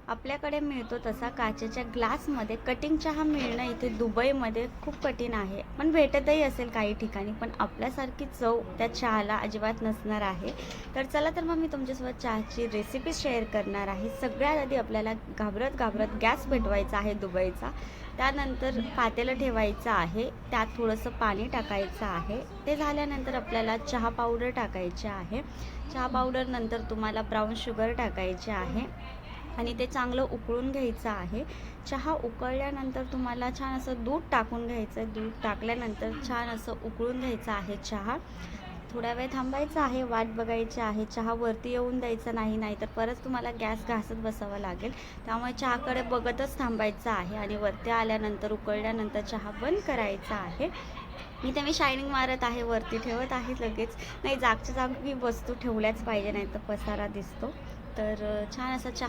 आपल्याकडे मिळतो तसा काचेच्या ग्लासमध्ये कटिंग चहा मिळणं इथे दुबईमध्ये खूप कठीण आहे, पण भेटतही असेल काही ठिकाणी, पण आपल्यासारखी चव त्या चहाला अजिबात नसणार आहे. तर चला तर मग मी तुमच्यासोबत चहाची रेसिपी शेअर करणार आहे. सगळ्यात आधी आपल्याला घाबरत घाबरत गॅस पेटवायचा आहे दुबईचा. त्यानंतर पातेलं ठेवायचं आहे, त्यात थोडंसं पाणी टाकायचं आहे. ते झाल्यानंतर आपल्याला चहा पावडर टाकायची आहे. चहा पावडर नंतर तुम्हाला ब्राऊन शुगर टाकायचे आहे आणि ते चांगलं उकळून घ्यायचं आहे. चहा उकळल्यानंतर तुम्हाला छान असं दूध टाकून घ्यायचं आहे. दूध टाकल्यानंतर छान असं उकळून घ्यायचं आहे चहा. थोडा वेळ थांबायचं आहे, वाट बघायची आहे. चहा वरती येऊन द्यायचा नाही, नाहीतर परत तुम्हाला गॅस घासत बसावं लागेल. त्यामुळे चहाकडे बघतच थांबायचं आहे आणि वरती आल्यानंतर उकळल्यानंतर चहा बंद करायचा आहे. इथे मी शायनिंग मारत आहे, वरती ठेवत आहे लगेच. नाही, जागच्या जागी वस्तू ठेवल्याच पाहिजे, नाही तर पसारा दिसतो. तर छान असा चहा